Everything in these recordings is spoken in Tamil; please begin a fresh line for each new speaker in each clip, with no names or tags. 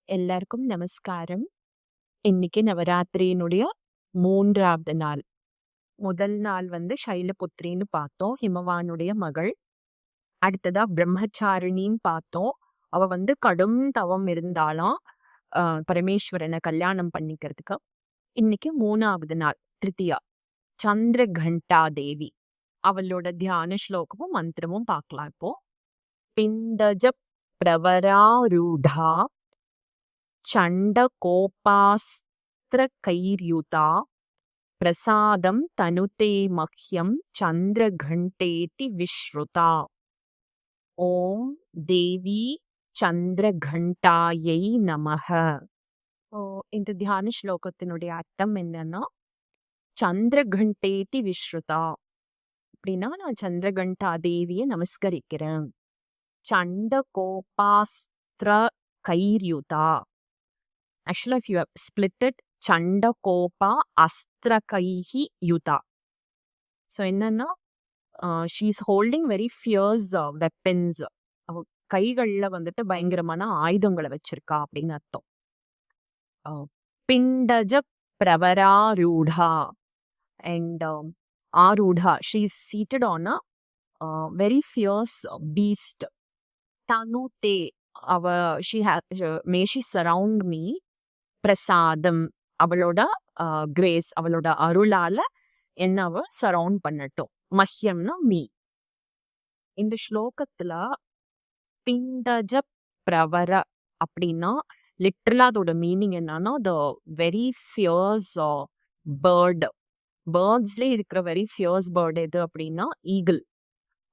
எல்லாருக்கும் நமஸ்காரம். இன்னைக்கு நவராத்திரியினுடைய 3வது நாள். முதல் நாள் வந்து சைலபுத்ரின்னு பார்த்தோம். ஹிமவானுடைய மகள். அடுத்ததா பிரம்மச்சாரிணின்னு பார்த்தோம். அவ வந்து கடும் தவம் இருந்தாளாம். பரமேஸ்வரனை கல்யாணம் பண்ணிக்கிறதுக்கு. இன்னைக்கு 3வது நாள் திருத்தியா. சந்திரகண்டா தேவி. அவளோட தியான ஸ்லோகமும் மந்திரமும் பார்க்கலாம் இப்போ. பிண்டஜ பிரவராரூடா चण्डकोपास्त्रकैर्युता प्रसादं तनुते मह्यं चन्द्रघण्टेति विश्रुता. ஓம் தேவி சந்திரகண்டாயை நமஹ. இந்த தியான ஸ்லோகத்தினுடைய அர்த்தம் என்னன்னா, சந்திரகண்டேதி விஸ்ருதா அப்படின்னா நான் சந்திரகண்டா தேவியை நமஸ்கரிக்கிறேன். சண்டகோபாஸ்திர கைர்யுதா. Actually, if you have split it, Chandakopa Astrakaihi Yuta. So, என்னன்னா she is holding very fierce weapons. அவ கைகள்ல வந்துட்டு பயங்கரமான ஆயுதங்களை வச்சிருக்கா அப்படின்னு அர்த்தம். பிண்டஜ பிரவராரூடா and ஆரூடா. She is seated on a very fierce beast. Tanute. May she surround me. பிரசாதம். அவளோட கிரேஸ், அவளோட அருளால என்ன அவ சரவுண்ட் பண்ணட்டும். மஹ்யம்னா மீ. இந்த ஸ்லோகத்துல பிண்டஜ பிரவர அப்படின்னா லிட்டரலா அதோட மீனிங் என்னன்னா த வெரி ஃபியர்ஸ் பேர்டு. பேர்ட்ஸ்ல இருக்கிற வெரி ஃபியர்ஸ் பேர்டு எது அப்படின்னா ஈகிள்.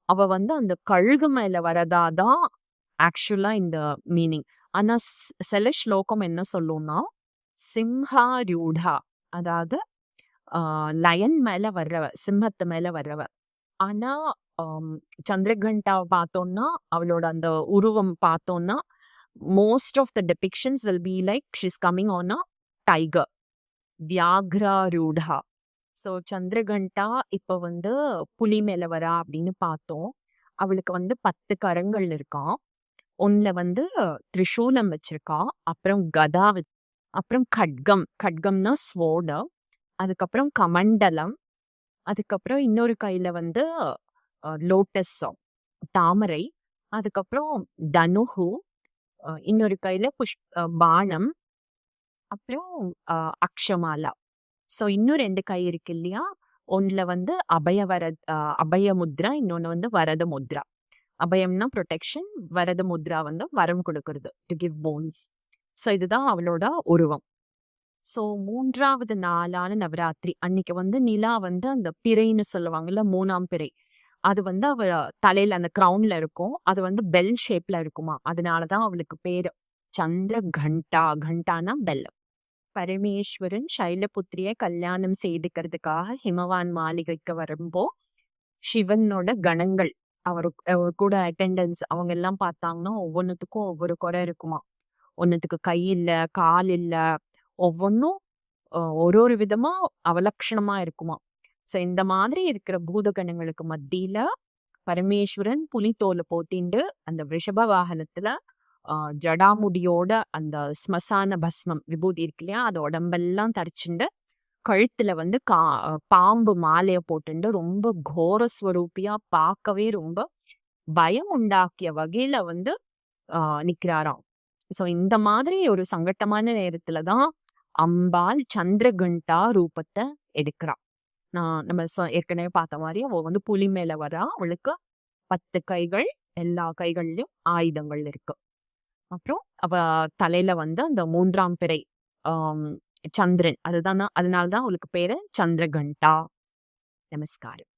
அவ வந்து அந்த கழுகு மேல வரதாதான் ஆக்சுவலா இந்த மீனிங். ஆனா சில ஸ்லோகம் என்ன சொல்லும்னா சிம்ஹாரூடா, அதாவது லயன் மேல வர்றவ, சிம்மத்து மேல வர்றவ. ஆனா சந்திரகண்டாவை பார்த்தோம்னா அவளோட அந்த உருவம் பார்த்தோம்னா most of the depictions will be like she's coming on a tiger. வியாக்ராரூடா. ஸோ சந்திரகண்டா இப்ப வந்து புலி மேல வரா அப்படின்னு பார்த்தோம். அவளுக்கு வந்து 10 கரங்கள் இருக்கான். ஒன்னுல வந்து திரிசூலம் வச்சிருக்கா, அப்புறம் கதா, அப்புறம் கட்கம்னா ஸ்வோர்டு, அதுக்கப்புறம் கமண்டலம், அதுக்கப்புறம் இன்னொரு கையில வந்து லோட்டஸ் தாமரை, அதுக்கப்புறம் தனுகு, இன்னொரு கையில பானம், அப்புறம் அக்ஷமாலா. ஸோ இன்னும் 2 கை இருக்கு இல்லையா, ஒன்னுல வந்து அபய முத்ரா, இன்னொன்னு வந்து வரத முத்ரா. அபயம்னா ப்ரொடெக்ஷன், வரத முத்ரா வந்து வரம் கொடுக்கறது, டு கிவ் போன்ஸ். ஸோ இதுதான் அவளோட உருவம். ஸோ 3வது நாளான நவராத்திரி அன்னைக்கு வந்து நிலா வந்து அந்த பிறைன்னு சொல்லுவாங்கல்ல, 3ஆம் பிறை, அது வந்து அவ தலையில அந்த கிரவுன்ல இருக்கும். அது வந்து பெல் ஷேப்ல இருக்குமா, அதனாலதான் அவளுக்கு பேரு சந்திரகண்டா. கண்டானா பெல். பரமேஸ்வரன் சைலபுத்திரிய கல்யாணம் செய்துக்கிறதுக்காக ஹிமவான் மாளிகைக்கு வரும்போ சிவனோட கணங்கள் அவர் கூட அட்டெண்டன்ஸ் அவங்க எல்லாம் பார்த்தாங்கன்னா ஒவ்வொன்னுத்துக்கும் ஒவ்வொரு குறை இருக்குமா. ஒன்னுத்துக்கு கை இல்ல, கால் இல்ல, ஒவ்வொன்னும் ஒரு விதமா அவலட்சணமா இருக்குமா. சோ இந்த மாதிரி இருக்கிற பூதகணங்களுக்கு மத்தியில பரமேஸ்வரன் புலித்தோலை போத்திண்டு அந்த ரிஷப வாகனத்துல ஜடாமுடியோட அந்த ஸ்மசான பஸ்மம் விபூதி இருக்கு இல்லையா, அது உடம்பெல்லாம் தரிச்சுண்டு கழுத்துல வந்து பாம்பு மாலைய போட்டுண்டு ரொம்ப கோரஸ்வரூபியா பார்க்கவே ரொம்ப பயம் உண்டாக்கிய வகையில வந்து நிக்கிறாராம். சோ இந்த மாதிரி ஒரு சங்கட்டமான நேரத்துலதான் அம்பாள் சந்திரகண்டா ரூபத்தை எடுக்கிறா. நம்ம ஏற்கனவே பார்த்த மாதிரி அவ வந்து புலி மேல வரா. அவளுக்கு 10 கைகள், எல்லா கைகள்லயும் ஆயுதங்கள் இருக்கு. அப்புறம் அவ தலையில வந்து அந்த 3ஆம் பிறை சந்திரன், அதனாலதான் அவளுக்கு பேரு சந்திரகண்டா. நமஸ்காரம்.